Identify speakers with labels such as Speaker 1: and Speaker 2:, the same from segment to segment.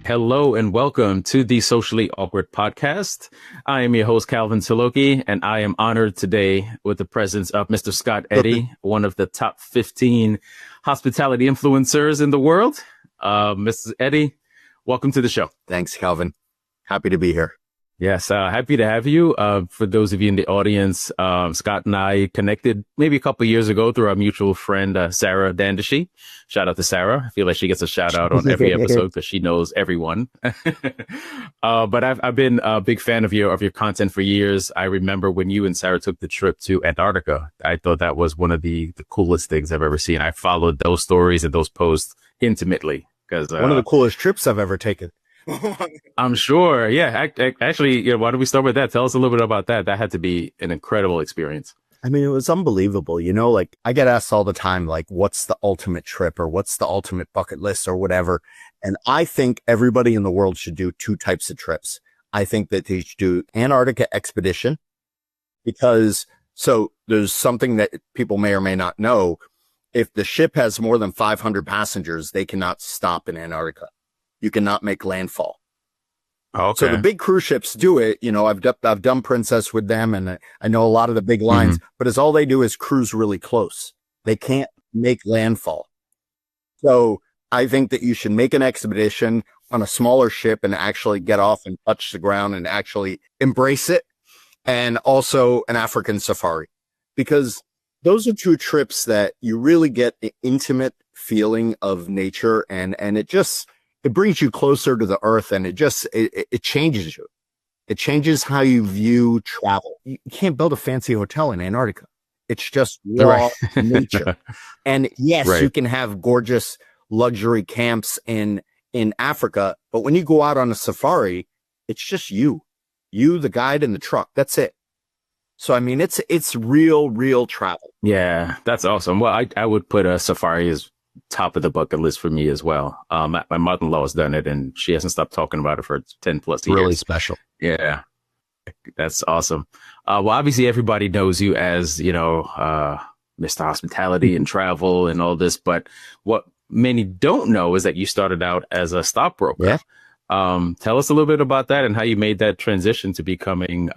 Speaker 1: Hello and welcome to the Socially Awkward Podcast. I am your host, Calvin Tilokee, and I am honored today with the presence of Mr. Scott Eddy, one of the top 15 hospitality influencers in the world. Mrs. Eddy, welcome to the show.
Speaker 2: Thanks, Calvin. Happy to be here.
Speaker 1: Yes, happy to have you. For those of you in the audience, Scott and I connected maybe a couple of years ago through our mutual friend, Sarah Dandashi. Shout out to Sarah. I feel like she gets a shout out on every episode because she knows everyone. But I've been a big fan of your content for years. I remember when you and Sarah took the trip to Antarctica. I thought that was one of the coolest things I've ever seen. I followed those stories and those posts intimately because
Speaker 2: one of the coolest trips I've ever taken.
Speaker 1: I'm sure. Yeah. Actually, why don't we start with that? Tell us a little bit about that. That had to be an incredible experience.
Speaker 2: I mean, it was unbelievable. Like I get asked all the time, like, what's the ultimate trip or what's the ultimate bucket list or whatever. And I think everybody in the world should do two types of trips. I think that they should do Antarctica expedition because there's something that people may or may not know. If the ship has more than 500 passengers, they cannot stop in Antarctica. You cannot make landfall.
Speaker 1: Okay.
Speaker 2: So the big cruise ships do it. I've done Princess with them and I know a lot of the big lines, but it's all they do is cruise really close. They can't make landfall. So I think that you should make an expedition on a smaller ship and actually get off and touch the ground and actually embrace it. And also an African safari, because those are two trips that you really get the intimate feeling of nature and it brings you closer to the earth and it changes you. It changes how you view travel. You can't build a fancy hotel in Antarctica. It's just raw nature. And yes, you can have gorgeous luxury camps in Africa, but when you go out on a safari, it's just you, the guide and the truck. That's it. So, I mean, it's real travel.
Speaker 1: Yeah, that's awesome. Well, I would put a safari as top of the bucket list for me as well. My mother-in-law has done it and she hasn't stopped talking about it for 10 plus years.
Speaker 2: Really special.
Speaker 1: Yeah, that's awesome. Well, obviously everybody knows you as, Mr. Hospitality and travel and all this, but what many don't know is that you started out as a stockbroker.
Speaker 2: Yeah.
Speaker 1: Tell us a little bit about that and how you made that transition to becoming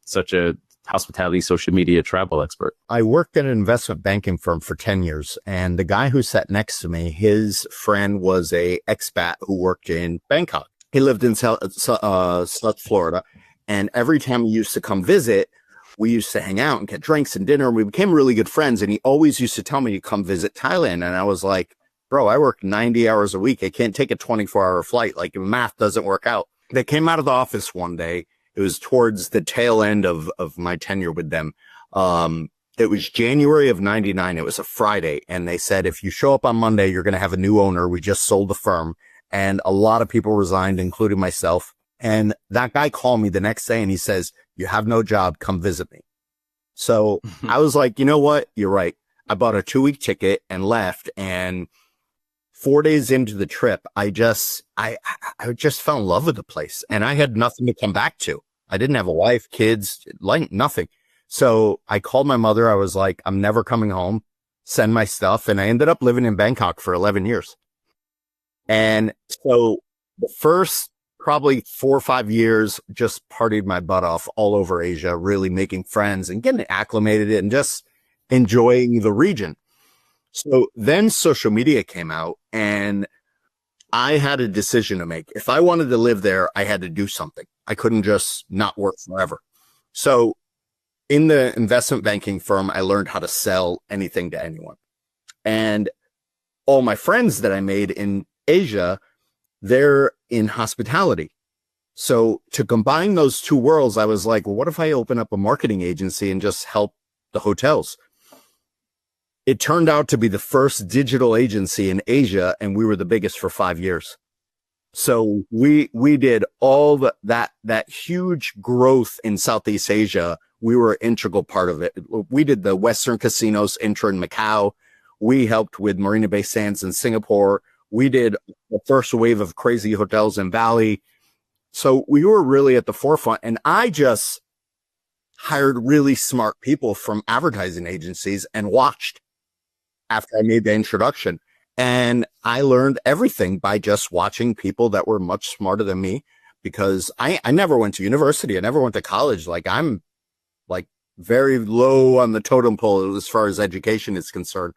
Speaker 1: such a hospitality, social media travel expert.
Speaker 2: I worked at an investment banking firm for 10 years. And the guy who sat next to me, his friend was a expat who worked in Bangkok. He lived in South Florida. And every time he used to come visit, we used to hang out and get drinks and dinner. We became really good friends. And he always used to tell me to come visit Thailand. And I was like, bro, I work 90 hours a week. I can't take a 24-hour flight. Like math doesn't work out. They came out of the office one day. It was towards the tail end of my tenure with them. It was January of 99. It was a Friday. And they said, if you show up on Monday, you're going to have a new owner. We just sold the firm. And a lot of people resigned, including myself. And that guy called me the next day and he says, you have no job. Come visit me. So I was like, you know what? You're right. I bought a 2-week ticket and left. And 4 days into the trip, I just fell in love with the place and I had nothing to come back to. I didn't have a wife, kids, like nothing. So I called my mother. I was like, I'm never coming home. Send my stuff. And I ended up living in Bangkok for 11 years. And so the first probably 4 or 5 years, just partied my butt off all over Asia, really making friends and getting acclimated and just enjoying the region. So then social media came out and I had a decision to make. If I wanted to live there, I had to do something. I couldn't just not work forever. So in the investment banking firm, I learned how to sell anything to anyone. And all my friends that I made in Asia, they're in hospitality. So to combine those two worlds, I was like, well, what if I open up a marketing agency and just help the hotels? It turned out to be the first digital agency in Asia, and we were the biggest for 5 years. So we did all that huge growth in Southeast Asia. We were an integral part of it. We did the Western casinos intro in Macau. We helped with Marina Bay Sands in Singapore. We did the first wave of crazy hotels in Bali. So we were really at the forefront, and I just hired really smart people from advertising agencies and watched after I made the introduction. And I learned everything by just watching people that were much smarter than me, because I never went to university. I never went to college. Like, I'm like very low on the totem pole as far as education is concerned.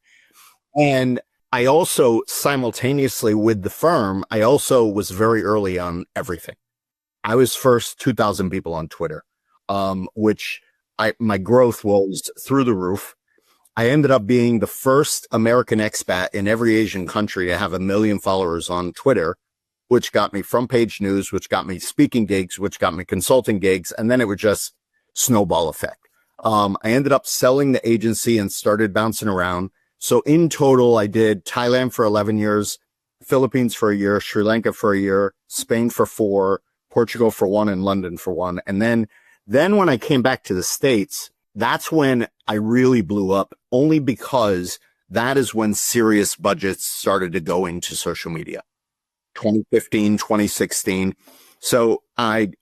Speaker 2: And I also simultaneously with the firm, I also was very early on everything. I was first 2,000 people on Twitter, which my growth was through the roof. I ended up being the first American expat in every Asian country to have 1 million followers on Twitter, which got me front page news, which got me speaking gigs, which got me consulting gigs. And then it would just snowball effect. I ended up selling the agency and started bouncing around. So in total, I did Thailand for 11 years, Philippines for a year, Sri Lanka for a year, Spain for 4, Portugal for 1, and London for 1. And then when I came back to the States, that's when I really blew up, only because that is when serious budgets started to go into social media. 2015, 2016. So I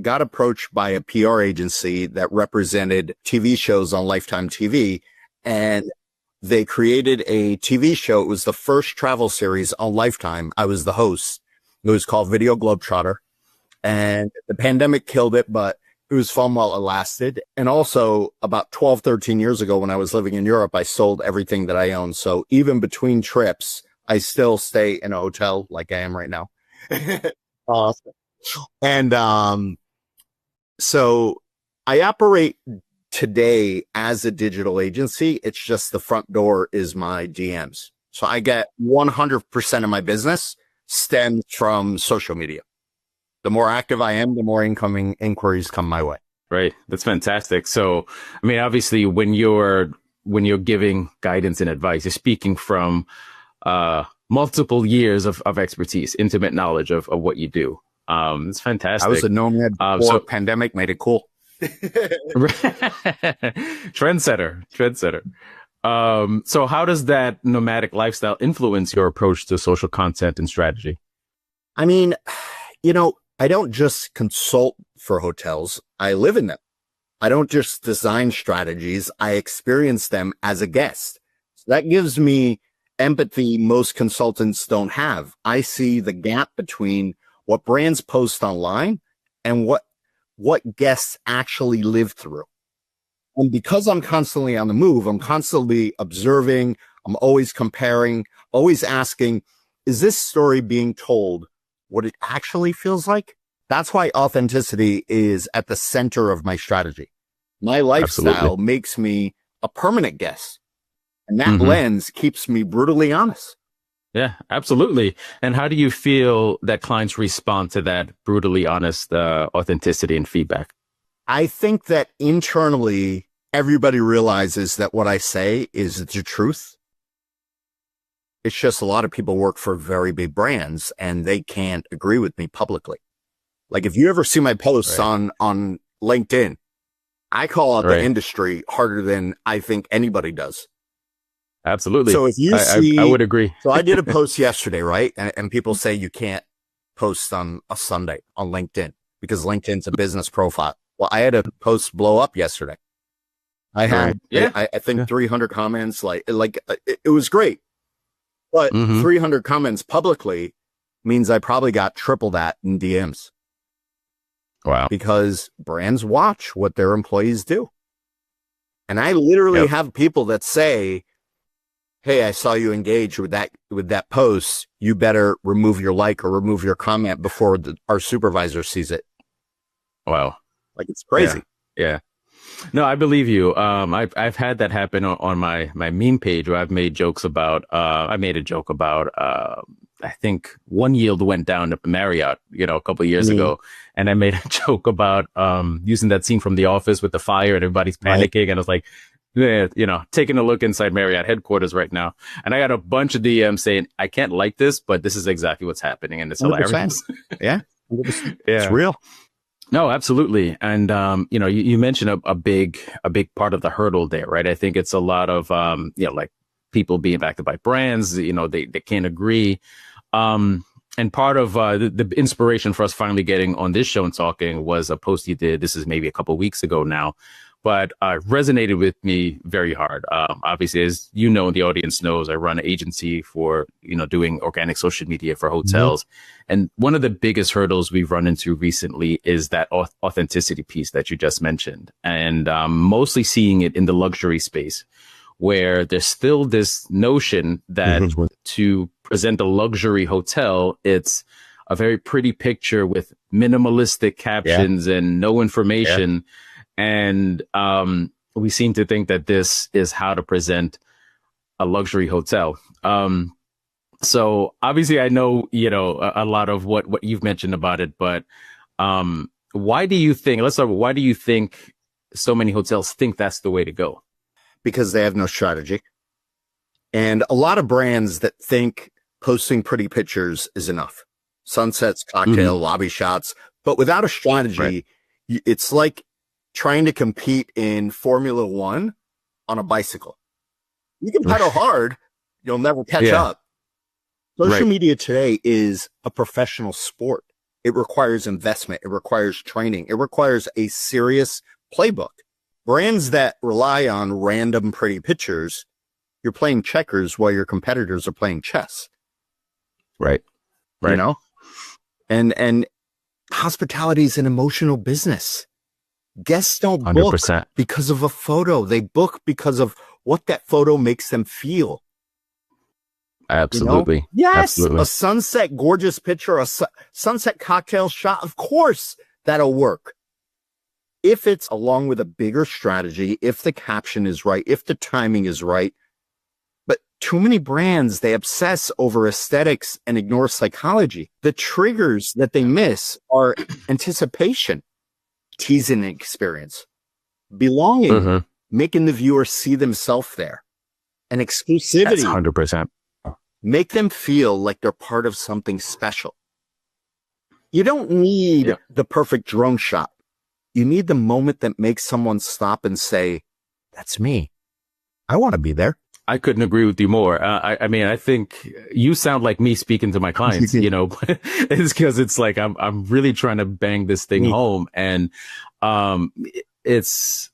Speaker 2: got approached by a PR agency that represented TV shows on Lifetime TV, and they created a TV show. It was the first travel series on Lifetime. I was the host. It was called Video Globetrotter, and the pandemic killed it, but it was fun while it lasted. And also about 12, 13 years ago, when I was living in Europe, I sold everything that I owned. So even between trips, I still stay in a hotel like I am right now. Awesome. And so I operate today as a digital agency. It's just the front door is my DMs. So I get 100% of my business stems from social media. The more active I am, the more incoming inquiries come my way.
Speaker 1: Right. That's fantastic. So, I mean, obviously when you're giving guidance and advice, you're speaking from, multiple years of expertise, intimate knowledge of what you do. It's fantastic.
Speaker 2: I was a nomad before so pandemic made it cool. Trendsetter.
Speaker 1: So how does that nomadic lifestyle influence your approach to social content and strategy?
Speaker 2: I mean, I don't just consult for hotels. I live in them. I don't just design strategies. I experience them as a guest. So that gives me empathy most consultants don't have. I see the gap between what brands post online and what guests actually live through. And because I'm constantly on the move, I'm constantly observing, I'm always comparing, always asking, is this story being told what it actually feels like? That's why authenticity is at the center of my strategy. My lifestyle Absolutely. Makes me a permanent guest. And that lens keeps me brutally honest.
Speaker 1: Yeah, absolutely. And how do you feel that clients respond to that brutally honest authenticity and feedback?
Speaker 2: I think that internally, everybody realizes that what I say is the truth. It's just a lot of people work for very big brands and they can't agree with me publicly. Like if you ever see my posts on LinkedIn, I call out the industry harder than I think anybody does.
Speaker 1: Absolutely.
Speaker 2: So if you see,
Speaker 1: I would agree.
Speaker 2: So I did a post yesterday, right? And people say you can't post on a Sunday on LinkedIn because LinkedIn's a business profile. Well, I had a post blow up yesterday. I had, I think 300 comments, like it was great, but 300 comments publicly means I probably got triple that in DMs.
Speaker 1: Wow.
Speaker 2: Because brands watch what their employees do. And I literally have people that say, hey, I saw you engage with that post. You better remove your like or remove your comment before our supervisor sees it.
Speaker 1: Wow.
Speaker 2: Like it's crazy.
Speaker 1: Yeah. No, I believe you. I've had that happen on my meme page where I've made jokes about, I made a joke about, I think one yield went down at Marriott, a couple of years ago. And I made a joke about, using that scene from The Office with the fire and everybody's panicking. And I was like, taking a look inside Marriott headquarters right now. And I got a bunch of DMs saying, I can't like this, but this is exactly what's happening. And it's 100%. Hilarious.
Speaker 2: Yeah. It's real.
Speaker 1: No, absolutely. And, you mentioned a big part of the hurdle there, right? I think it's a lot of, like people being impacted by brands, they can't agree. And part of, the inspiration for us finally getting on this show and talking was a post you did. This is maybe a couple of weeks ago now, but resonated with me very hard. Obviously, as you know, the audience knows, I run an agency for, doing organic social media for hotels. And one of the biggest hurdles we've run into recently is that authenticity piece that you just mentioned. And mostly seeing it in the luxury space, where there's still this notion that to present a luxury hotel, it's a very pretty picture with minimalistic captions and no information. And we seem to think that this is how to present a luxury hotel. So obviously I know, a lot of what you've mentioned about it, but why do you think, why do you think so many hotels think that's the way to go?
Speaker 2: Because they have no strategy. And a lot of brands that think posting pretty pictures is enough. Sunsets, cocktail, lobby shots, but without a strategy, it's like trying to compete in Formula One on a bicycle. You can pedal hard, you'll never catch up. Social media today is a professional sport. It requires investment. It requires training. It requires a serious playbook. Brands that rely on random pretty pictures, you're playing checkers while your competitors are playing chess.
Speaker 1: Right.
Speaker 2: And hospitality is an emotional business. Guests don't 100%. Book because of a photo. They book because of what that photo makes them feel.
Speaker 1: Absolutely.
Speaker 2: Yes. Absolutely. A sunset, gorgeous picture, a sunset cocktail shot. Of course, that'll work. If it's along with a bigger strategy, if the caption is right, if the timing is right. But too many brands, they obsess over aesthetics and ignore psychology. The triggers that they miss are anticipation, teasing experience, belonging, making the viewer see themselves there, and exclusivity.
Speaker 1: That's 100%.
Speaker 2: Make them feel like they're part of something special. You don't need the perfect drone shot. You need the moment that makes someone stop and say, that's me. I want to be there.
Speaker 1: I couldn't agree with you more. I mean, I think you sound like me speaking to my clients, it's because it's like, I'm really trying to bang this thing home. And, it's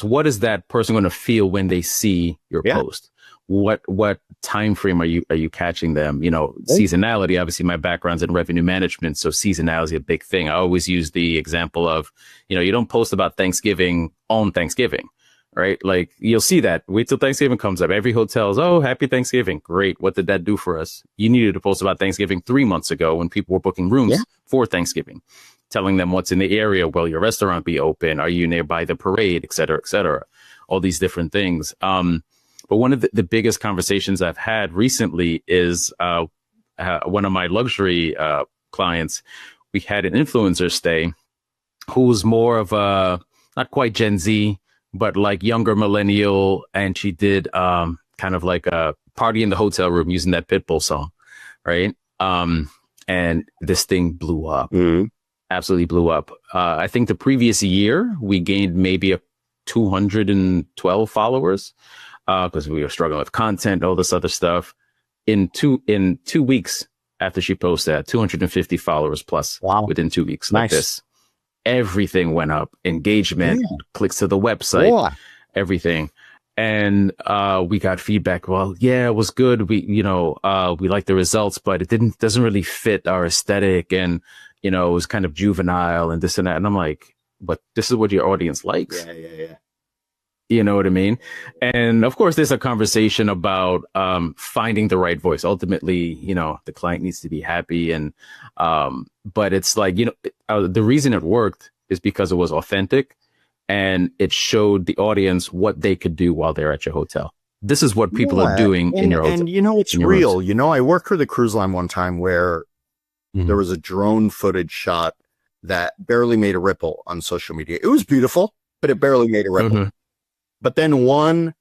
Speaker 1: what is that person going to feel when they see your post? What time frame are you catching them? Seasonality, obviously my background's in revenue management. So seasonality is a big thing. I always use the example of, you don't post about Thanksgiving on Thanksgiving, right? Like you'll see that. Wait till Thanksgiving comes up. Every hotel's, oh, happy Thanksgiving. Great. What did that do for us? You needed to post about Thanksgiving 3 months ago when people were booking rooms for Thanksgiving, telling them what's in the area. Will your restaurant be open? Are you nearby the parade, et cetera, all these different things. But one of the biggest conversations I've had recently is one of my luxury clients. We had an influencer stay who was more of a, not quite Gen Z, but like younger millennial. And she did kind of like a party in the hotel room using that Pitbull song. Right. And this thing blew up, absolutely blew up. I think the previous year we gained maybe 212 followers. Because we were struggling with content, all this other stuff. In 2 weeks after she posted that, 250 followers plus within 2 weeks. Like this. Everything went up. Engagement, clicks to the website, everything. And we got feedback. Well, it was good. We liked the results, but it doesn't really fit our aesthetic. And, it was kind of juvenile and this and that. And I'm like, but this is what your audience likes.
Speaker 2: Yeah.
Speaker 1: You know what I mean? And of course, there's a conversation about finding the right voice. Ultimately, the client needs to be happy. And but it's like, the reason it worked is because it was authentic and it showed the audience what they could do while they're at your hotel. This is what people are doing in your hotel.
Speaker 2: And it's real. Rooms. I worked for the cruise line one time where there was a drone footage shot that barely made a ripple on social media. It was beautiful, but it barely made a ripple. But then one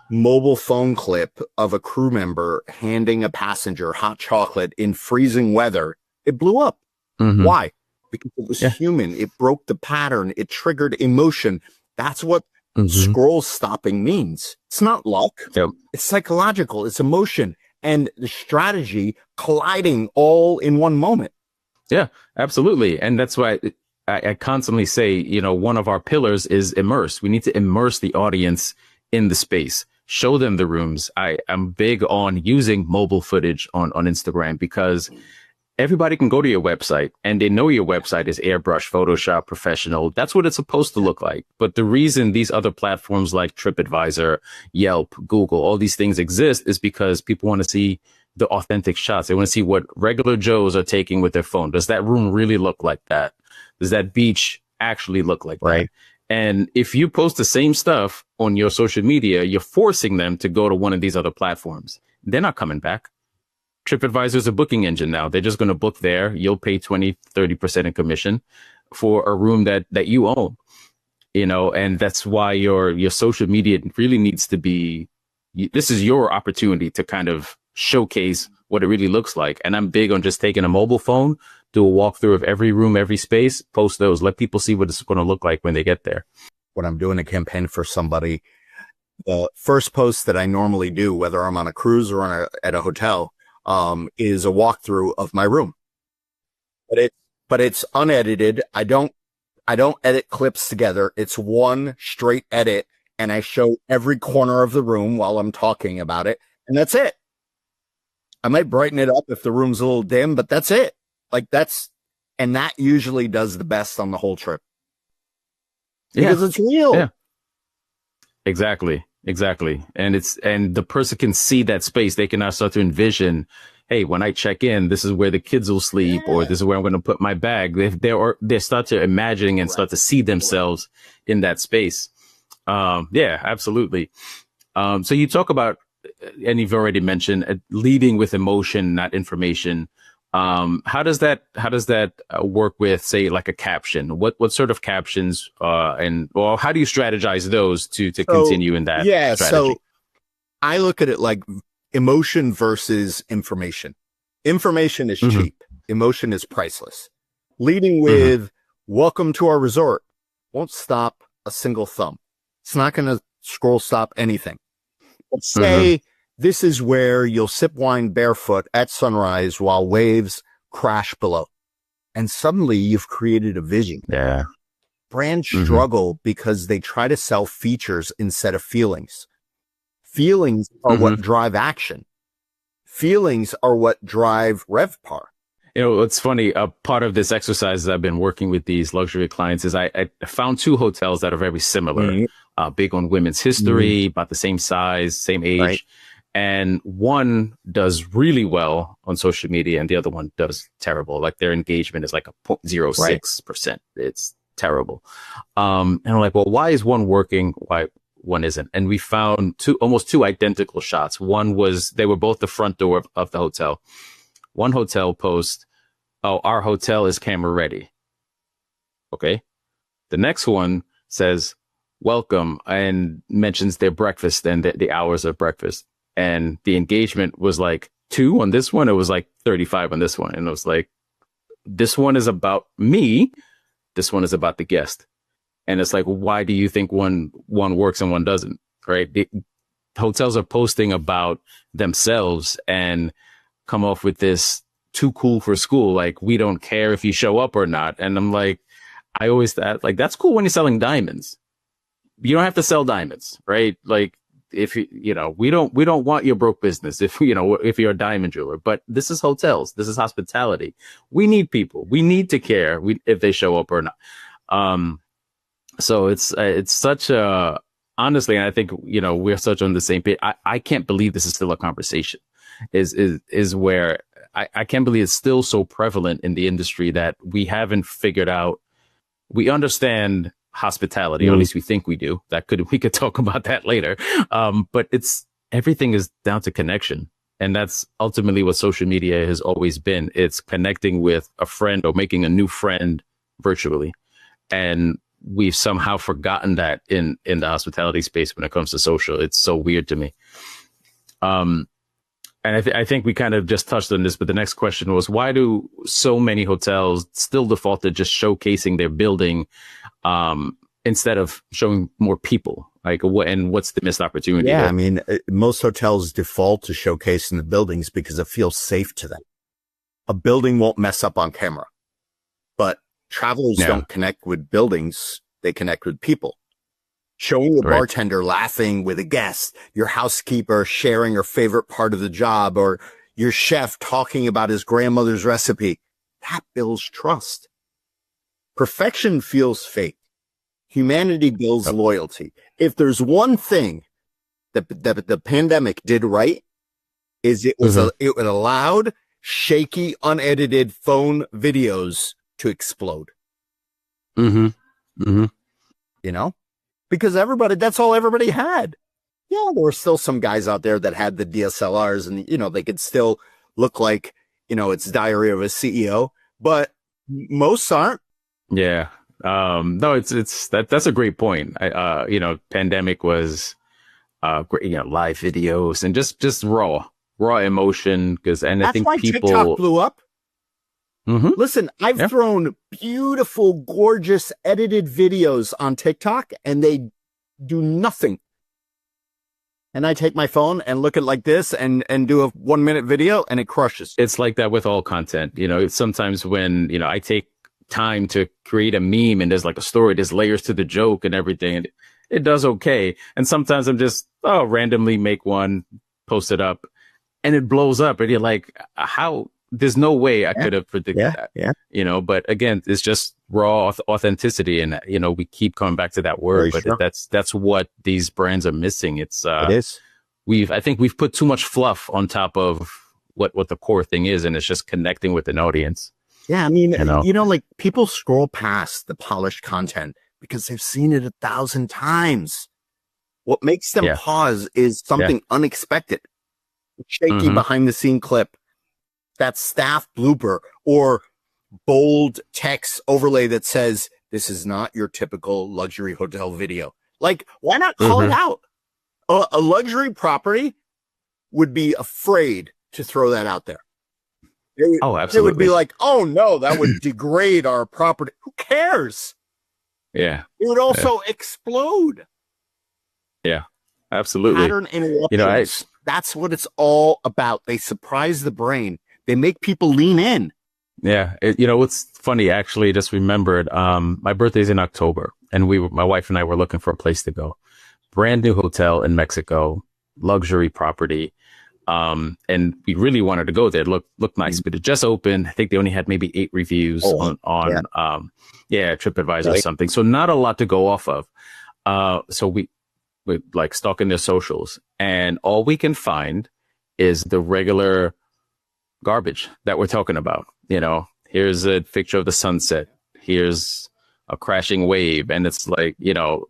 Speaker 2: mobile phone clip of a crew member handing a passenger hot chocolate in freezing weather, it blew up. Why? Because it was human. It broke the pattern. It triggered emotion. That's what scroll stopping means. It's not luck. It's psychological. It's emotion and the strategy colliding all in one moment.
Speaker 1: Yeah, absolutely. And that's why I constantly say, you know, one of our pillars is immerse. We need to immerse the audience in the space, show them the rooms. I'm big on using mobile footage on Instagram because everybody can go to your website and they know your website is airbrush, Photoshop, professional. That's what it's supposed to look like. But the reason these other platforms like TripAdvisor, Yelp, Google, all these things exist is because people want to see the authentic shots. They want to see what regular Joes are taking with their phone. Does that room really look like that? Does that beach actually look like that? And if you post the same stuff on your social media, you're forcing them to go to one of these other platforms. They're not coming back. TripAdvisor is a booking engine now. They're just going to book there. You'll pay 20, 30% in commission for a room that you own, you know, and that's why your social media really needs to be, this is your opportunity to kind of showcase what it really looks like. And I'm big on just taking a mobile phone, do a walkthrough of every room, every space, post those, let people see what it's going to look like when they get there.
Speaker 2: When I'm doing a campaign for somebody, the first post that I normally do, whether I'm on a cruise or at a hotel, is a walkthrough of my room. But it's unedited. I don't edit clips together. It's one straight edit, and I show every corner of the room while I'm talking about it, and that's it. I might brighten it up if the room's a little dim, but that's it. And that usually does the best on the whole trip. Because it's real.
Speaker 1: Yeah. Exactly. And the person can see that space. They can now start to envision, hey, when I check in, this is where the kids will sleep, or this is where I'm going to put my bag. They start to imagining and start to see themselves in that space. Yeah, absolutely. So you talk about, and you've already mentioned, leading with emotion, not information. How does that work with, say, like a caption? What sort of captions, how do you strategize those to continue in that strategy?
Speaker 2: So I look at it like emotion versus information. Information is cheap. Emotion is priceless. Leading with welcome to our resort won't stop a single thumb. It's not going to scroll stop anything. But say this is where you'll sip wine barefoot at sunrise while waves crash below. And suddenly you've created a vision.
Speaker 1: Yeah.
Speaker 2: Brands struggle because they try to sell features instead of feelings. Feelings are what drive action. Feelings are what drive RevPAR.
Speaker 1: You know, it's funny. A part of this exercise that I've been working with these luxury clients is I found two hotels that are very similar, big on women's history, about the same size, same age. Right. And one does really well on social media and the other one does terrible. Like their engagement is like a 0.06%. It's terrible. And I'm like, well, why is one working? Why one isn't? And we found almost two identical shots. One was, they were both the front door of the hotel. One hotel post, oh, our hotel is camera ready. Okay. The next one says, welcome, and mentions their breakfast and the hours of breakfast. And the engagement was like 2 on this one. It was like 35 on this one. And it was like, this one is about me. This one is about the guest. And it's like, why do you think one works and one doesn't? Right. The hotels are posting about themselves and come off with this too cool for school. Like, we don't care if you show up or not. And I'm like, I always thought, like, that's cool when you're selling diamonds. You don't have to sell diamonds, right? Like, if you know, we don't want your broke business if you're a diamond jeweler, but this is hotels. This is hospitality. We need people. We need to care if they show up or not. So it's such a, honestly, and I think, we're such on the same page. I can't believe this is still a conversation is where I can't believe it's still so prevalent in the industry that we haven't figured out. We understand hospitality, or at least we think we do. We could talk about that later. But everything is down to connection. And that's ultimately what social media has always been. It's connecting with a friend or making a new friend virtually. And we've somehow forgotten that in the hospitality space when it comes to social. It's so weird to me. And I think we kind of just touched on this, but the next question was, why do so many hotels still default to just showcasing their building instead of showing more people? Like, what's the missed opportunity?
Speaker 2: Yeah, I mean, most hotels default to showcasing the buildings because it feels safe to them. A building won't mess up on camera, but Travelers don't connect with buildings. They connect with people. Showing the bartender laughing with a guest, your housekeeper sharing her favorite part of the job, or your chef talking about his grandmother's recipe. That builds trust. Perfection feels fake. Humanity builds loyalty. If there's one thing that the pandemic did right, is it allowed shaky, unedited phone videos to explode. You know? Because that's all everybody had. Yeah, there were still some guys out there that had the DSLRs and, you know, they could still look like, you know, it's Diary of a CEO, but most aren't.
Speaker 1: Yeah. No, that's a great point. You know, pandemic was, great, you know, live videos and just raw emotion. I think people,
Speaker 2: TikTok blew up. Listen, I've thrown beautiful, gorgeous, edited videos on TikTok and they do nothing. And I take my phone and look at like this and do a 1 minute video and it crushes.
Speaker 1: It's like that with all content. You know, sometimes when, you know, I take time to create a meme and there's like a story, there's layers to the joke and everything. And it does okay. And sometimes I'm just, randomly make one, post it up and it blows up. And you're like, how? There's no way I could have predicted that. Yeah. You know, but again, it's just raw authenticity. And, you know, we keep coming back to that word, but that's what these brands are missing. It is. I think we've put too much fluff on top of what the core thing is. And it's just connecting with an audience.
Speaker 2: Yeah. I mean, you know, like people scroll past the polished content because they've seen it 1,000 times. What makes them pause is something unexpected, shaky behind the scene clip, that staff blooper, or bold text overlay that says, this is not your typical luxury hotel video. Like, why not call it out? A luxury property would be afraid to throw that out there.
Speaker 1: Absolutely.
Speaker 2: They would be like, oh no, that would degrade our property. Who cares?
Speaker 1: Yeah.
Speaker 2: It would also explode.
Speaker 1: Yeah, absolutely.
Speaker 2: Pattern interruptions. That's what it's all about. They surprise the brain. They make people lean in.
Speaker 1: Yeah. You know, what's funny, actually, just remembered, my birthday's in October and my wife and I were looking for a place to go. Brand new hotel in Mexico, luxury property. And we really wanted to go there. It looked nice, but it just opened. I think they only had maybe 8 reviews on TripAdvisor or something. So not a lot to go off of. So we're like stalking their socials and all we can find is the regular garbage that we're talking about. You know, here's a picture of the sunset. Here's a crashing wave. And it's like, you know,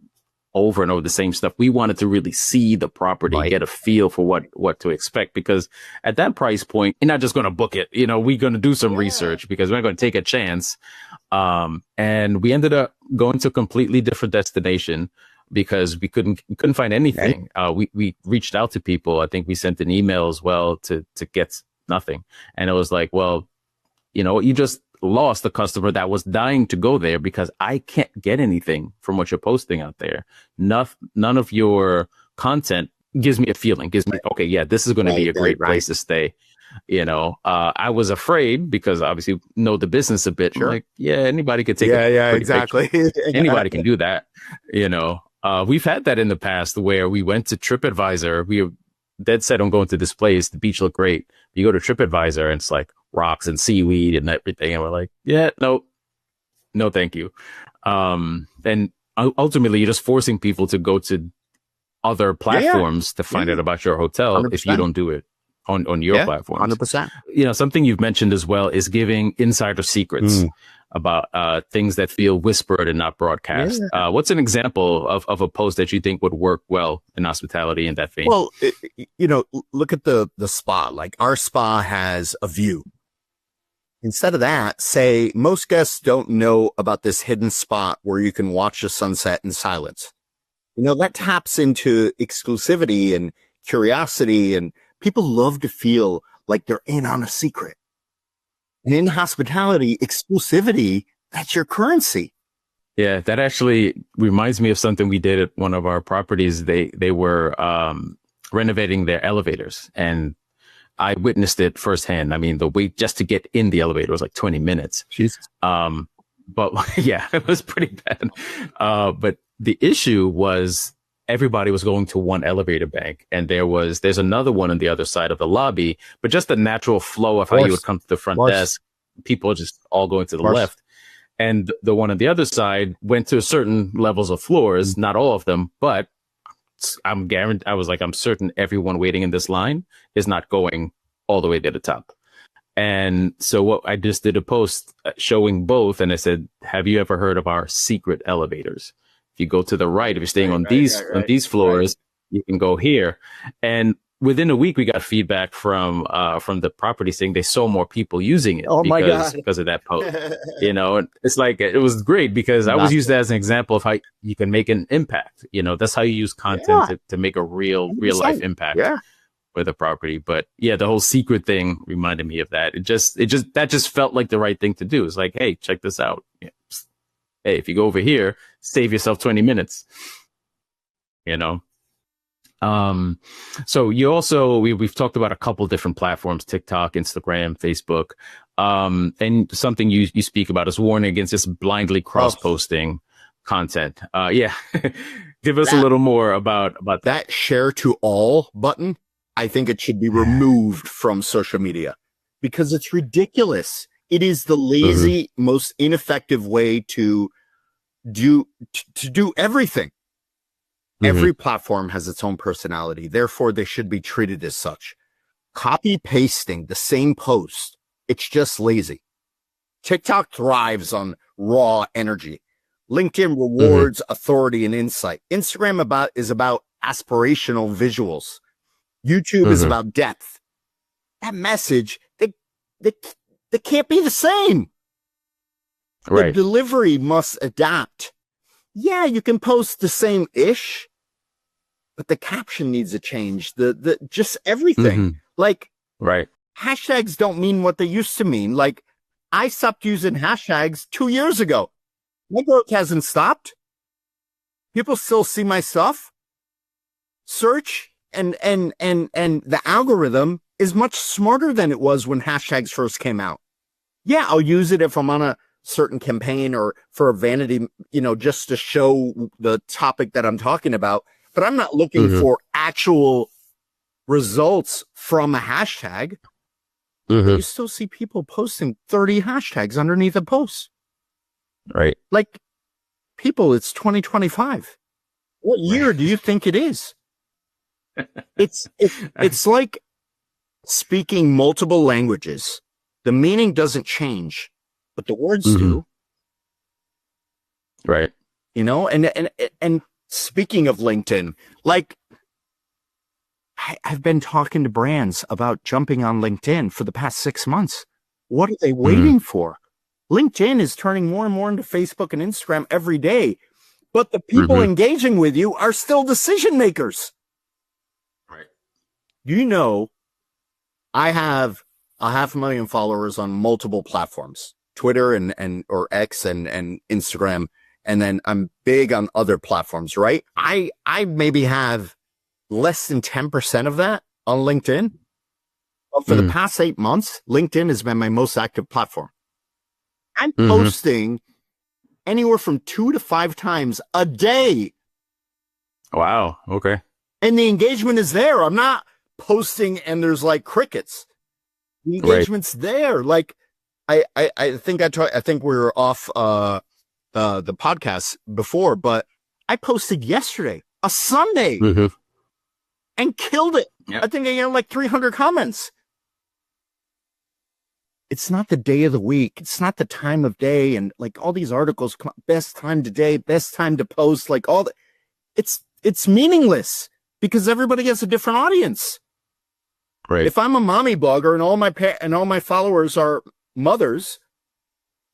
Speaker 1: over and over the same stuff. We wanted to really see the property, get a feel for what to expect, because at that price point, you're not just going to book it. You know, we're going to do some research because we're not going to take a chance. And we ended up going to a completely different destination because we couldn't find anything. We reached out to people. I think we sent an email as well to get nothing. And it was like, well, you know, you just lost a customer that was dying to go there because I can't get anything from what you're posting out there. None of your content gives me a feeling, okay, yeah, this is going to be a great place to stay. You know, I was afraid because obviously know the business a bit. Like, yeah, anybody could take it.
Speaker 2: Yeah, exactly.
Speaker 1: Anybody can do that. You know, we've had that in the past where we went to TripAdvisor. We were dead set on going to this place. The beach looked great. You go to TripAdvisor and it's like rocks and seaweed and everything. And we're like, no, thank you. And ultimately you're just forcing people to go to other platforms to find out about your hotel 100%. If you don't do it on your platform.
Speaker 2: 100%.
Speaker 1: You know, something you've mentioned as well is giving insider secrets about things that feel whispered and not broadcast. What's an example of a post that you think would work well in hospitality in that vein?
Speaker 2: Well, you know, look at the spa. Like our spa has a view. Instead of that, say most guests don't know about this hidden spot where you can watch the sunset in silence. You know, that taps into exclusivity and curiosity, and people love to feel like they're in on a secret. And in hospitality, exclusivity, that's your currency.
Speaker 1: Yeah, that actually reminds me of something we did at one of our properties. They were renovating their elevators, and I witnessed it firsthand. I mean, the wait just to get in the elevator was like 20 minutes.
Speaker 2: Jesus.
Speaker 1: but yeah, it was pretty bad. But the issue was everybody was going to one elevator bank, and there's another one on the other side of the lobby, but just the natural flow of how you would come to the front desk, people just all going to the left. And the one on the other side went to certain levels of floors, not all of them, but I'm certain everyone waiting in this line is not going all the way to the top. And so what I just did a post showing both, and I said, have you ever heard of our secret elevators? If you go to the right, if you're staying on these floors, you can go here. And within a week, we got feedback from the property saying they saw more people using it because of that post. You know, and it's like, it was great because I was used that as an example of how you can make an impact. You know, that's how you use content to make a real life impact. With a property. But yeah, the whole secret thing reminded me of that. That just felt like the right thing to do. It's like, hey, check this out. Yeah. Hey, if you go over here, save yourself 20 minutes, you know? So you also, we've talked about a couple different platforms, TikTok, Instagram, Facebook. And something you speak about is warning against just blindly cross-posting content. Yeah. Give us a little more about
Speaker 2: that share to all button. I think it should be removed from social media because it's ridiculous. It is the lazy, most ineffective way to do everything. Every platform has its own personality. Therefore, they should be treated as such. Copy pasting the same post. It's just lazy. TikTok thrives on raw energy. LinkedIn rewards authority and insight. Instagram is about aspirational visuals. YouTube is about depth. That message, they can't be the same. Right. The delivery must adapt. Yeah, you can post the same ish, but the caption needs to change. The just everything. Like, hashtags don't mean what they used to mean. Like, I stopped using hashtags 2 years ago. My growth hasn't stopped. People still see my stuff. Search. And the algorithm is much smarter than it was when hashtags first came out. Yeah, I'll use it if I'm on a certain campaign or for a vanity, just to show the topic that I'm talking about. But I'm not looking for actual results from a hashtag. You still see people posting 30 hashtags underneath a post. Right. Like, people, it's 2025. What year do you think it is? It's like speaking multiple languages. The meaning doesn't change, but the words do. Right. And speaking of LinkedIn, like, I've been talking to brands about jumping on LinkedIn for the past 6 months. What are they waiting for? LinkedIn is turning more and more into Facebook and Instagram every day, but the people engaging with you are still decision makers. I have 500,000 followers on multiple platforms, Twitter or X and Instagram. And then I'm big on other platforms, right? I maybe have less than 10% of that on LinkedIn. But for the past 8 months, LinkedIn has been my most active platform. I'm posting anywhere from 2 to 5 times a day.
Speaker 1: Wow. Okay.
Speaker 2: And the engagement is there. I'm not posting and there's like crickets. The engagement's there. Like, I think we were off the podcast before, but I posted yesterday, a Sunday, and killed it. Yep. I think I got like 300 comments. It's not the day of the week. It's not the time of day. And like all these articles, best time today, best time to post, like all that. It's meaningless because everybody has a different audience. Right. If I'm a mommy blogger and all my followers are mothers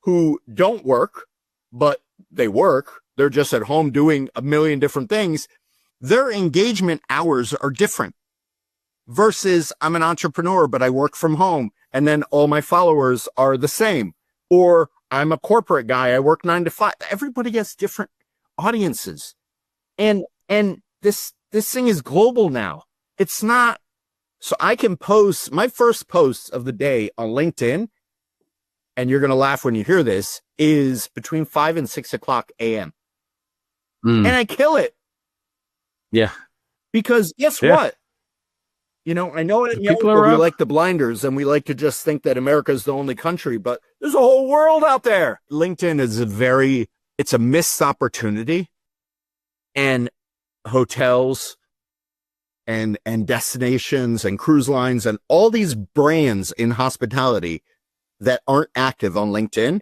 Speaker 2: who don't work, but they work, they're just at home doing a million different things, their engagement hours are different. Versus I'm an entrepreneur, but I work from home, and then all my followers are the same. Or I'm a corporate guy, I work 9 to 5. Everybody has different audiences. And this thing is global now. It's not. So I can post my first post of the day on LinkedIn, and you're going to laugh when you hear this, is between 5 and 6 o'clock a.m.
Speaker 1: Mm.
Speaker 2: And I kill it.
Speaker 1: Yeah.
Speaker 2: Because guess what? You know, I know it.
Speaker 1: People
Speaker 2: we
Speaker 1: are
Speaker 2: like the blinders and we like to just think that America is the only country, but there's a whole world out there. LinkedIn is it's a missed opportunity, and hotels and destinations and cruise lines and all these brands in hospitality that aren't active on LinkedIn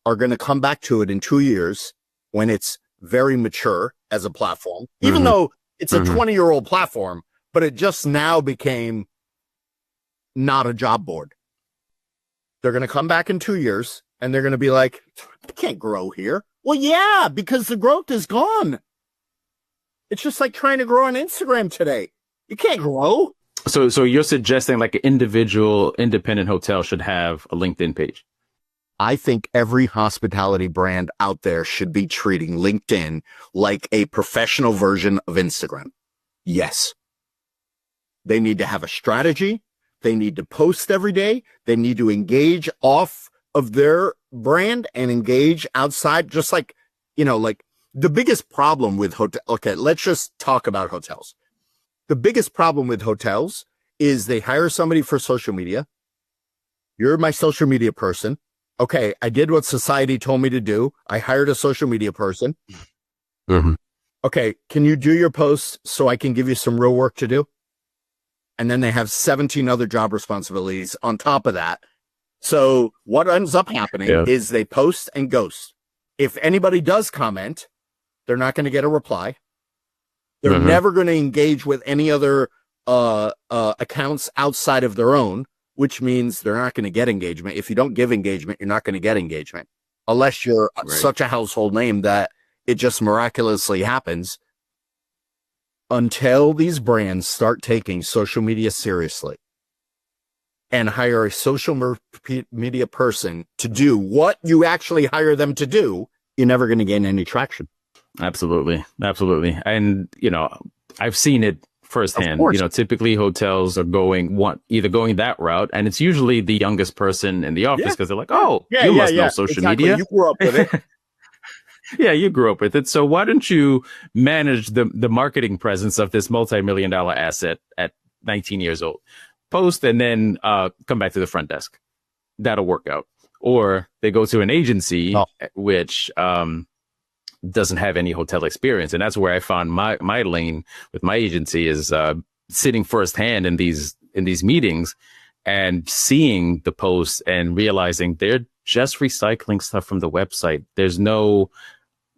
Speaker 2: are going to come back to it in 2 years when it's very mature as a platform, even though it's a 20-year-old platform, but it just now became not a job board. They're going to come back in 2 years and they're going to be like, I can't grow here. Well, yeah, because the growth is gone. It's just like trying to grow on Instagram today. You can't grow.
Speaker 1: So you're suggesting like an individual independent hotel should have a LinkedIn page?
Speaker 2: I think every hospitality brand out there should be treating LinkedIn like a professional version of Instagram. Yes. They need to have a strategy. They need to post every day. They need to engage off of their brand and engage outside, just like, you know, like the biggest problem with okay, let's just talk about hotels. The biggest problem with hotels is they hire somebody for social media. You're my social media person. Okay, I did what society told me to do. I hired a social media person. Okay, can you do your posts so I can give you some real work to do? And then they have 17 other job responsibilities on top of that. So what ends up happening is they post and ghost. If anybody does comment, they're not going to get a reply. They're never going to engage with any other accounts outside of their own, which means they're not going to get engagement. If you don't give engagement, you're not going to get engagement unless you're such a household name that it just miraculously happens. Until these brands start taking social media seriously and hire a social media person to do what you actually hire them to do, you're never going to gain any traction.
Speaker 1: Absolutely. Absolutely. And, you know, I've seen it firsthand. You know, typically hotels are either going that route, and it's usually the youngest person in the office because they're like, oh, you must know social media.
Speaker 2: You grew up with it.
Speaker 1: Yeah, you grew up with it. So why don't you manage the marketing presence of this multi-million-dollar asset at 19 years old? Post and then come back to the front desk. That'll work out. Or they go to an agency, which doesn't have any hotel experience. And that's where I found my lane with my agency is sitting firsthand in these meetings and seeing the posts and realizing they're just recycling stuff from the website. There's no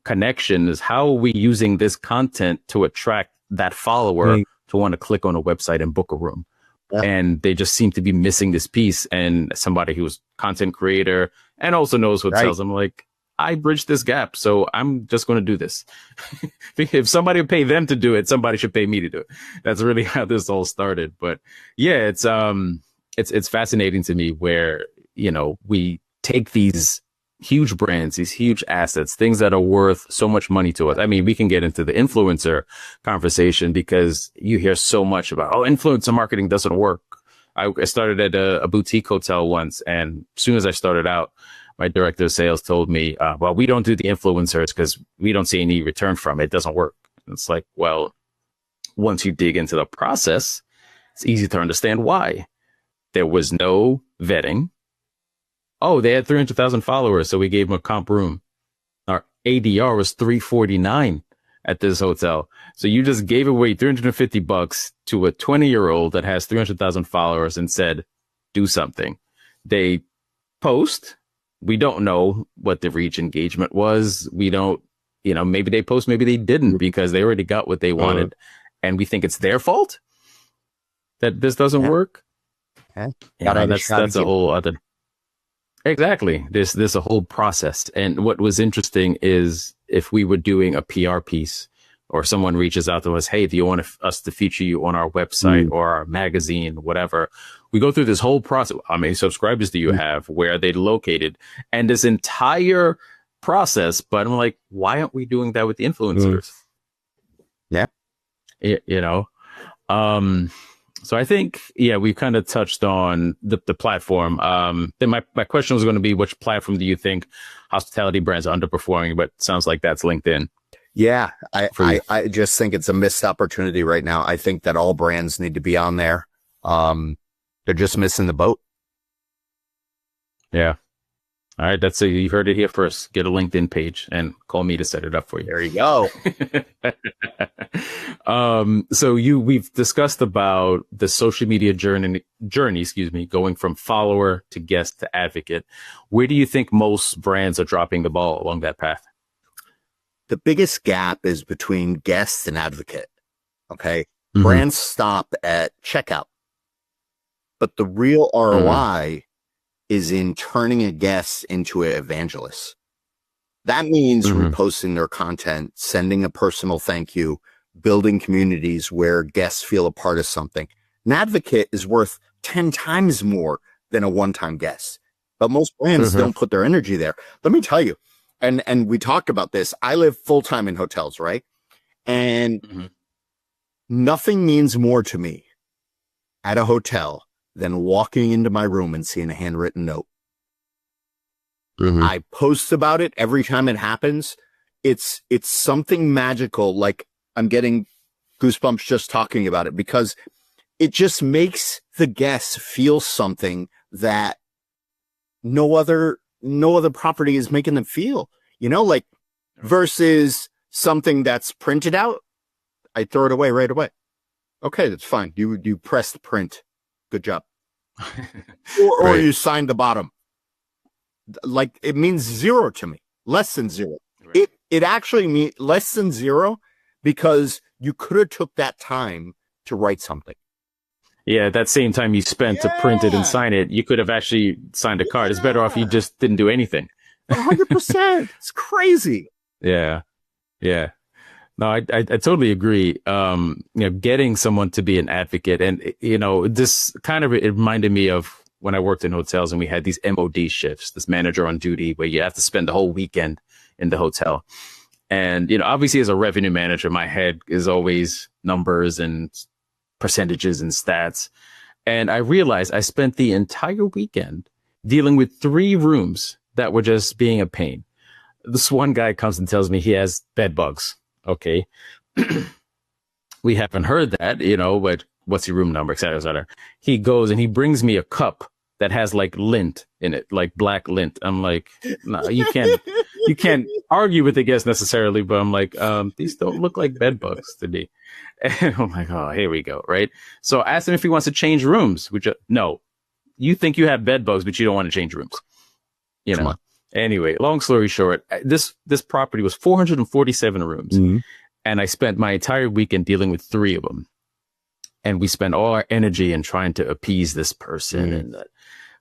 Speaker 1: connection. Is how are we using this content to attract that follower to want to click on a website and book a room? And they just seem to be missing this piece. And somebody who's content creator and also knows hotels, I'm like, I bridged this gap, so I'm just going to do this. If somebody would pay them to do it, somebody should pay me to do it. That's really how this all started. But yeah, it's fascinating to me where, you know, we take these huge brands, these huge assets, things that are worth so much money to us. I mean, we can get into the influencer conversation because you hear so much about, influencer marketing doesn't work. I started at a boutique hotel once, and as soon as I started out, my director of sales told me, well, we don't do the influencers because we don't see any return from it. It doesn't work. And it's like, well, once you dig into the process, it's easy to understand why. There was no vetting. Oh, they had 300,000 followers, so we gave them a comp room. Our ADR was $349 at this hotel. So you just gave away $350 to a 20-year-old that has 300,000 followers and said, do something. They post. We don't know what the reach engagement was. We don't, you know, maybe they post, maybe they didn't because they already got what they wanted. And we think it's their fault that this doesn't work. Yeah, that's a whole other. Exactly. There's a whole process. And what was interesting is if we were doing a PR piece or someone reaches out to us, hey, do you want us to feature you on our website or our magazine, whatever? We go through this whole process. How many subscribers do you have? Where are they located? And this entire process. But I'm like, why aren't we doing that with the influencers?
Speaker 2: Yeah.
Speaker 1: You know, So I think, yeah, we kind of touched on the platform. Then my question was going to be, which platform do you think hospitality brands are underperforming? But it sounds like that's LinkedIn.
Speaker 2: Yeah, I just think it's a missed opportunity right now. I think that all brands need to be on there. They're just missing the boat.
Speaker 1: Yeah. All right. That's it. You heard it here first. Get a LinkedIn page and call me to set it up for you.
Speaker 2: There you go.
Speaker 1: So we've discussed about the social media journey, going from follower to guest to advocate. Where do you think most brands are dropping the ball along that path?
Speaker 2: The biggest gap is between guest and advocate. Okay.
Speaker 1: Mm-hmm.
Speaker 2: Brands stop at checkout, but the real ROI is in turning a guest into an evangelist. That means reposting their content, sending a personal thank you, building communities where guests feel a part of something. An advocate is worth 10 times more than a one-time guest, but most brands don't put their energy there. Let me tell you, and we talked about this. I live full-time in hotels, right? And nothing means more to me at a hotel than walking into my room and seeing a handwritten note. I post about it every time it happens. It's something magical. Like, I'm getting goosebumps just talking about it, because it just makes the guests feel something that no other property is making them feel, like, versus something that's printed out. I throw it away right away. Okay, that's fine. You pressed print. Good job. Or you signed the bottom. Like, it means zero to me. Less than zero. Right. It actually means less than zero, because you could have took that time to write something.
Speaker 1: Yeah, that same time you spent to print it and sign it, you could have actually signed a card. It's better off you just didn't do anything.
Speaker 2: 100%. It's crazy.
Speaker 1: Yeah. No, I totally agree. Getting someone to be an advocate, and this kind of, it reminded me of when I worked in hotels and we had these MOD shifts, this manager on duty, where you have to spend the whole weekend in the hotel. And, obviously as a revenue manager, my head is always numbers and percentages and stats. And I realized I spent the entire weekend dealing with 3 rooms that were just being a pain. This one guy comes and tells me he has bed bugs. Okay. We haven't heard that, but what's your room number, et cetera, et cetera. He goes and he brings me a cup that has like lint in it, like black lint. I'm like, no, you can't argue with the guest necessarily, but I'm like, these don't look like bed bugs to me. And I'm like, oh, here we go. Right. So I asked him if he wants to change rooms, which, no, you think you have bed bugs, but you don't want to change rooms.
Speaker 2: Come on.
Speaker 1: Anyway, long story short, this property was 447 rooms, and I spent my entire weekend dealing with 3 of them. And we spent all our energy in trying to appease this person. And I'm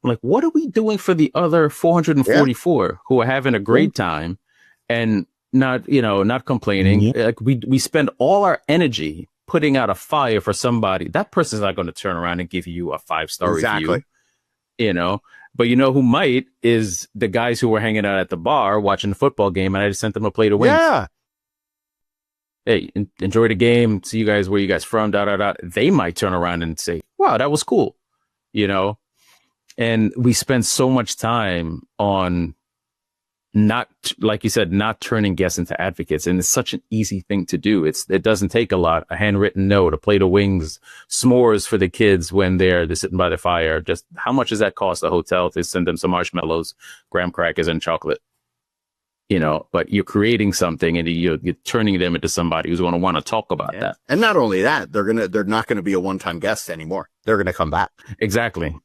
Speaker 1: like, what are we doing for the other 444 who are having a great time and not complaining? Like, we spend all our energy putting out a fire for somebody. That person's not going to turn around and give you a 5-star review, But who might is the guys who were hanging out at the bar watching the football game, and I just sent them a plate of wings.
Speaker 2: Yeah.
Speaker 1: Hey, enjoy the game. See you guys, where you guys from, They might turn around and say, wow, that was cool. And we spend so much time on not, like you said, not turning guests into advocates. And it's such an easy thing to do. It doesn't take a lot. A handwritten note, a plate of wings, s'mores for the kids when they're sitting by the fire. Just how much does that cost a hotel to send them some marshmallows, graham crackers, and chocolate? But you're creating something, and you're turning them into somebody who's going to want to talk about that.
Speaker 2: And not only that, they're not going to be a one-time guest anymore. They're going to come back.
Speaker 1: Exactly.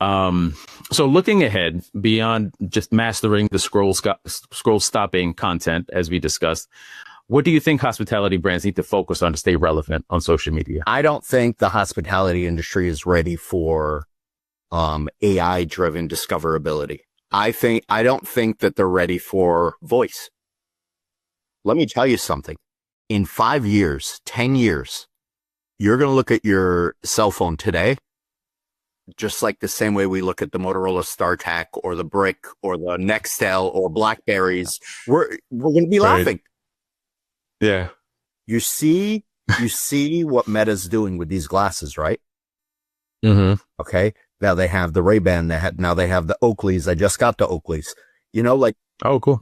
Speaker 1: So looking ahead, beyond just mastering the scroll stopping content, as we discussed, what do you think hospitality brands need to focus on to stay relevant on social media?
Speaker 2: I don't think the hospitality industry is ready for AI-driven discoverability. I don't think that they're ready for voice. Let me tell you something. In 5 years, 10 years, you're going to look at your cell phone today, just like the same way we look at the Motorola StarTAC or the Brick or the Nextel or Blackberries. We're going to be laughing.
Speaker 1: Yeah.
Speaker 2: You see You see what Meta's doing with these glasses, right?
Speaker 1: Mm-hmm.
Speaker 2: Okay. Now they have the Ray-Ban. Now they have the Oakleys. I just got the Oakleys. You know, like
Speaker 1: Oh, cool.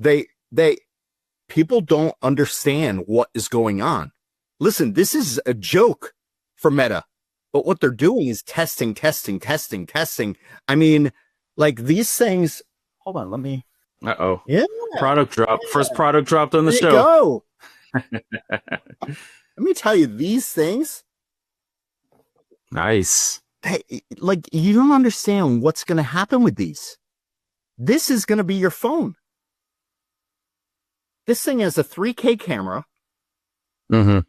Speaker 2: people don't understand what is going on. Listen, this is a joke for Meta, but what they're doing is testing. I mean, like these things. Hold on, let me.
Speaker 1: Uh-oh.
Speaker 2: Yeah.
Speaker 1: Product drop. First product dropped on the
Speaker 2: There you
Speaker 1: show.
Speaker 2: go. Let me tell you, these things,
Speaker 1: Nice.
Speaker 2: like you don't understand what's going to happen with these. This is going to be your phone. This thing has a 3K camera.
Speaker 1: Mm-hmm.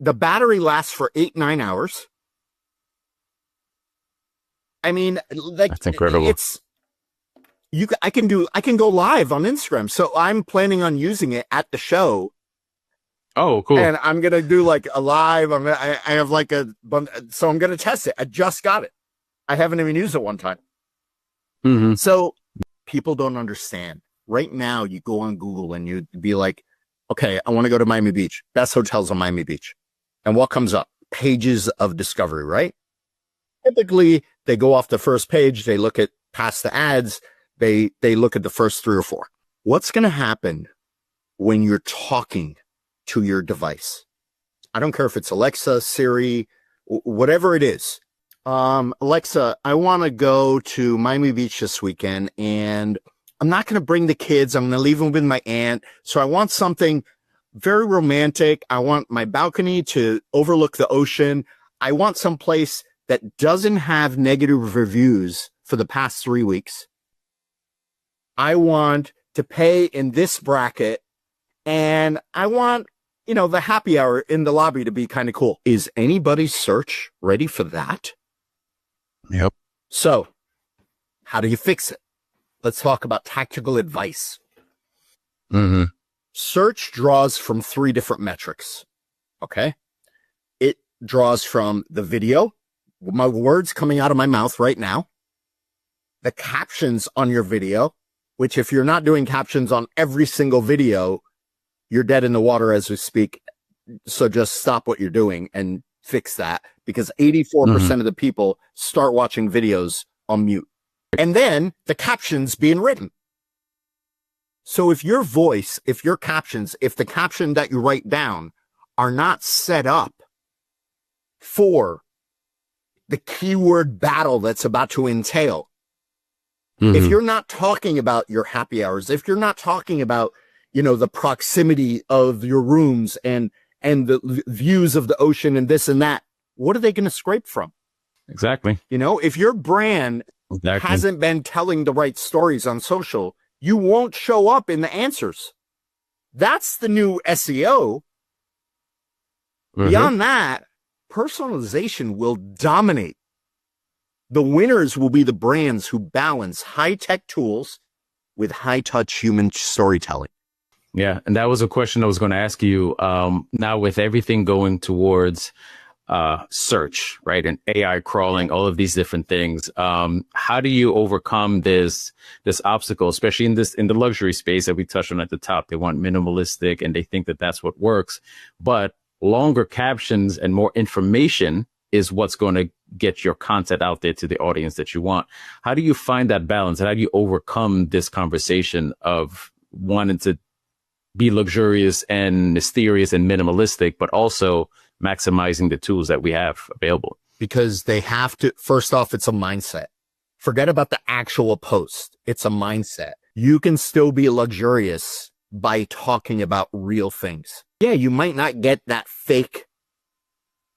Speaker 2: The battery lasts for 8-9 hours. I mean, like
Speaker 1: That's incredible.
Speaker 2: I can go live on Instagram. So I'm planning on using it at the show.
Speaker 1: Oh, cool.
Speaker 2: And I'm going to do like a live. I have like so I'm going to test it. I just got it. I haven't even used it one time.
Speaker 1: Mm-hmm.
Speaker 2: So people don't understand. Right now, you go on Google and you'd be like, okay, I want to go to Miami Beach. Best hotels on Miami Beach. And what comes up? Pages of discovery, right? Typically, they go off the first page. They look at past the ads. They look at the first 3 or 4. What's going to happen when you're talking to your device? I don't care if it's Alexa, Siri, whatever it is. Alexa, I want to go to Miami Beach this weekend, and I'm not going to bring the kids. I'm going to leave them with my aunt. So I want something very romantic. I want my balcony to overlook the ocean. I want some place that doesn't have negative reviews for the past 3 weeks. I want to pay in this bracket, and I want, the happy hour in the lobby to be kind of cool. Is anybody's search ready for that?
Speaker 1: Yep.
Speaker 2: So how do you fix it? Let's talk about tactical advice.
Speaker 1: Mm-hmm.
Speaker 2: Search draws from 3 different metrics. Okay. It draws from the video, my words coming out of my mouth right now, the captions on your video, which if you're not doing captions on every single video, you're dead in the water as we speak. So just stop what you're doing and fix that, because 84% of the people start watching videos on mute. And then the captions being written. So if your voice, if your captions, if the caption that you write down are not set up for the keyword battle that's about to entail, if you're not talking about your happy hours, if you're not talking about, the proximity of your rooms and the views of the ocean and this and that, what are they going to scrape from?
Speaker 1: Exactly.
Speaker 2: If your brand hasn't been telling the right stories on social, you won't show up in the answers. That's the new SEO. Beyond that, personalization will dominate. The winners will be the brands who balance high-tech tools with high-touch human storytelling.
Speaker 1: Yeah. And that was a question I was going to ask you. Now with everything going towards search, right? And AI crawling, all of these different things. How do you overcome this obstacle, especially in the luxury space that we touched on at the top? They want minimalistic and they think that that's what works, but longer captions and more information is what's going to get your content out there to the audience that you want. How do you find that balance? And how do you overcome this conversation of wanting to be luxurious and mysterious and minimalistic, but also maximizing the tools that we have available?
Speaker 2: Because they have to, first off, it's a mindset. Forget about the actual post. It's a mindset. You can still be luxurious by talking about real things. Yeah, you might not get that fake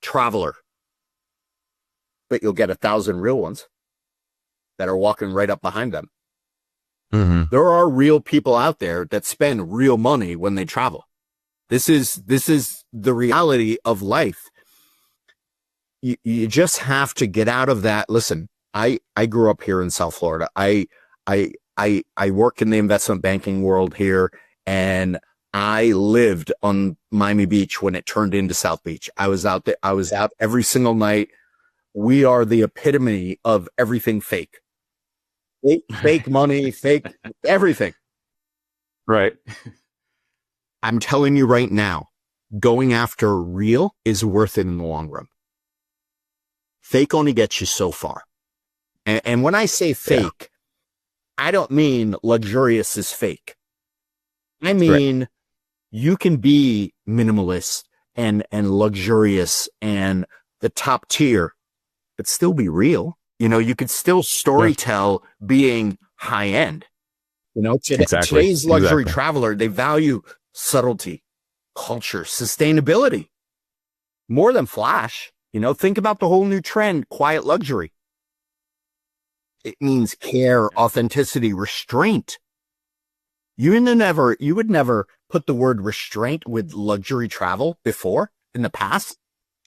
Speaker 2: traveler, but you'll get 1,000 real ones that are walking right up behind them. There are real people out there that spend real money when they travel. This is the reality of life. You just have to get out of that. Listen, I grew up here in South Florida. I work in the investment banking world here, and I lived on Miami Beach when it turned into South Beach. I was out there. I was out every single night. We are the epitome of everything fake. Fake money, fake everything.
Speaker 1: Right.
Speaker 2: I'm telling you right now, going after real is worth it in the long run. Fake only gets you so far. And when I say fake, I don't mean luxurious is fake. I mean, you can be minimalist and luxurious and the top tier, but still be real. You know, you could still storytell being high end. You know, today's luxury traveler, they value subtlety, culture, sustainability more than flash. You know, think about the whole new trend, quiet luxury. It means care, authenticity, restraint. You would never put the word restraint with luxury travel before in the past.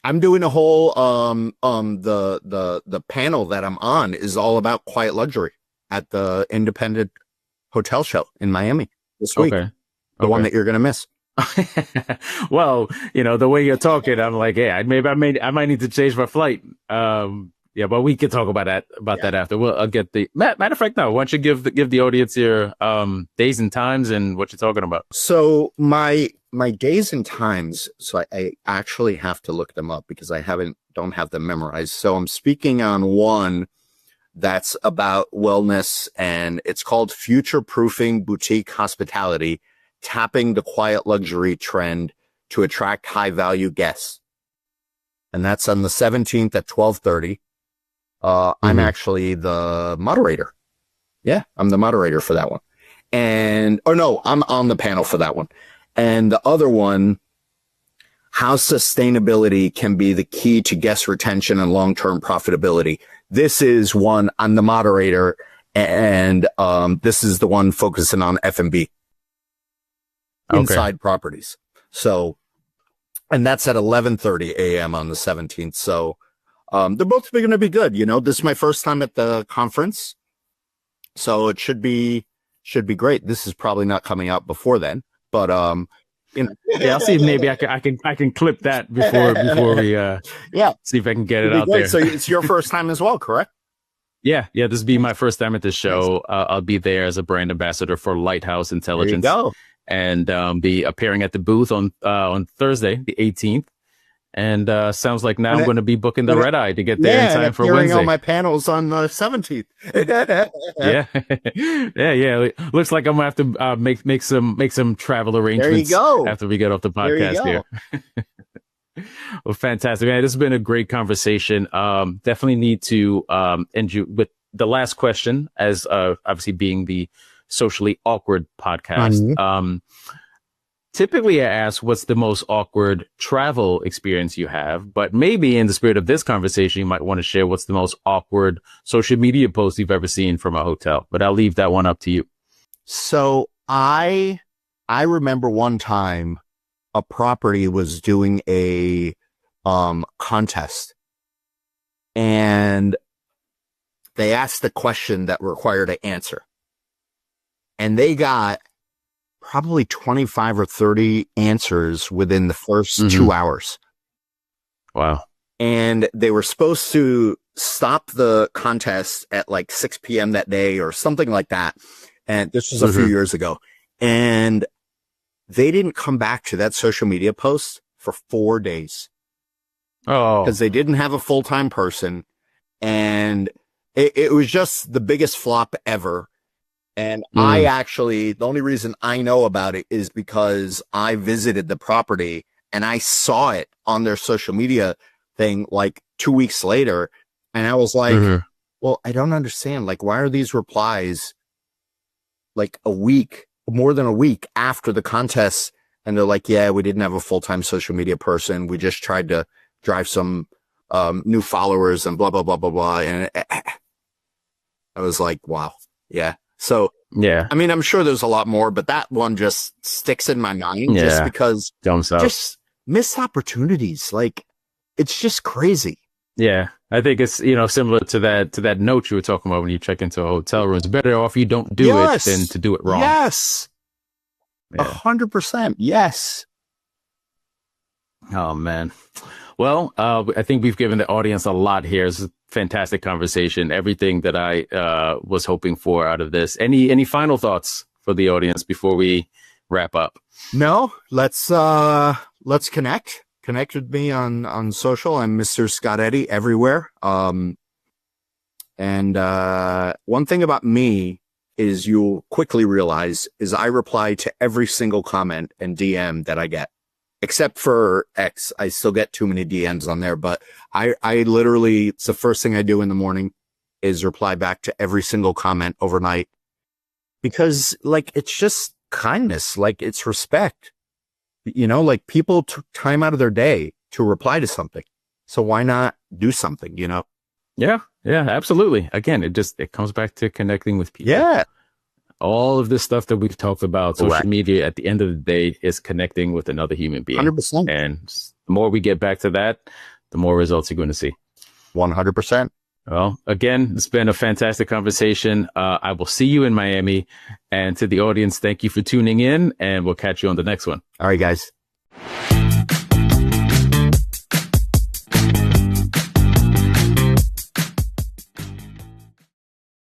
Speaker 2: I'm doing a whole the panel that I'm on is all about quiet luxury at the independent hotel show in Miami this week. The one that you're going to miss.
Speaker 1: Well, you know, the way you're talking, I'm like, yeah, I might need to change my flight. Yeah, but we can talk about that after. I'll get the matter of fact. No, why don't you give the audience your days and times and what you're talking about?
Speaker 2: So my days and times. So I actually have to look them up because I don't have them memorized. So I'm speaking on one that's about wellness, and it's called Future Proofing Boutique Hospitality, Tapping the Quiet Luxury Trend to Attract High Value Guests. And that's on the 17th at 12:30. I'm actually the moderator. Yeah, I'm the moderator for that one. I'm on the panel for that one. And the other one, how sustainability can be the key to guest retention and long-term profitability. This is one, I'm the moderator, and this is the one focusing on F&B. Inside properties. So, and that's at 11:30 a.m. on the 17th. So, they're both going to be good. You know, this is my first time at the conference, so it should be great. This is probably not coming out before then, but you know.
Speaker 1: Yeah, I'll see if maybe I can clip that before we see if I can get it out there.
Speaker 2: So it's your first time as well, correct?
Speaker 1: Yeah. This will be my first time at this show. I'll be there as a brand ambassador for Lighthouse Intelligence.
Speaker 2: There you go.
Speaker 1: And be appearing at the booth on Thursday, the 18th. And sounds like now I'm going to be booking the red eye to get there in time for Wednesday.
Speaker 2: On my panels on the 17th.
Speaker 1: yeah. Looks like I'm gonna have to make some travel arrangements.
Speaker 2: There you go.
Speaker 1: After we get off the podcast here. Well, fantastic, man. This has been a great conversation. Definitely need to end you with the last question, as obviously being the socially awkward podcast. Typically I ask what's the most awkward travel experience you have, but maybe in the spirit of this conversation, you might want to share what's the most awkward social media post you've ever seen from a hotel, but I'll leave that one up to you.
Speaker 2: So I remember one time a property was doing a contest, and they asked the question that required an answer, and they got probably 25 or 30 answers within the first 2 hours.
Speaker 1: Wow.
Speaker 2: And they were supposed to stop the contest at like 6 p.m. that day or something like that. And this was a few years ago. And they didn't come back to that social media post for 4 days.
Speaker 1: Oh.
Speaker 2: Because they didn't have a full-time person. And it was just the biggest flop ever. And the only reason I know about it is because I visited the property and I saw it on their social media thing like 2 weeks later. And I was like, well, I don't understand. Like, why are these replies like more than a week after the contest? And they're like, yeah, we didn't have a full-time social media person. We just tried to drive some new followers and blah, blah, blah, blah, blah. And I was like, wow. Yeah. So,
Speaker 1: yeah,
Speaker 2: I mean, I'm sure there's a lot more, but that one just sticks in my mind just because just missed opportunities. Like, it's just crazy.
Speaker 1: Yeah. I think it's, similar to that note you were talking about when you check into a hotel room. It's better off you don't do it than to do it wrong.
Speaker 2: Yes. 100%. Yes.
Speaker 1: Oh, man. Well, I think we've given the audience a lot here. It's a fantastic conversation. Everything that I was hoping for out of this. Any final thoughts for the audience before we wrap up?
Speaker 2: No, let's let's connect. Connect with me on social. I'm Mr. Scott Eddy everywhere. And one thing about me is you'll quickly realize is I reply to every single comment and DM that I get. Except for X, I still get too many DMs on there, but I literally, it's the first thing I do in the morning is reply back to every single comment overnight because like, it's just kindness. Like it's respect, like people took time out of their day to reply to something. So why not do something,
Speaker 1: Yeah. Yeah, absolutely. Again, it comes back to connecting with people.
Speaker 2: Yeah.
Speaker 1: All of this stuff that we've talked about, social media at the end of the day is connecting with another human being.
Speaker 2: 100%.
Speaker 1: And the more we get back to that, the more results you're going to see.
Speaker 2: 100%.
Speaker 1: Well, again, it's been a fantastic conversation. I will see you in Miami. And to the audience, thank you for tuning in, and we'll catch you on the next one.
Speaker 2: All right, guys.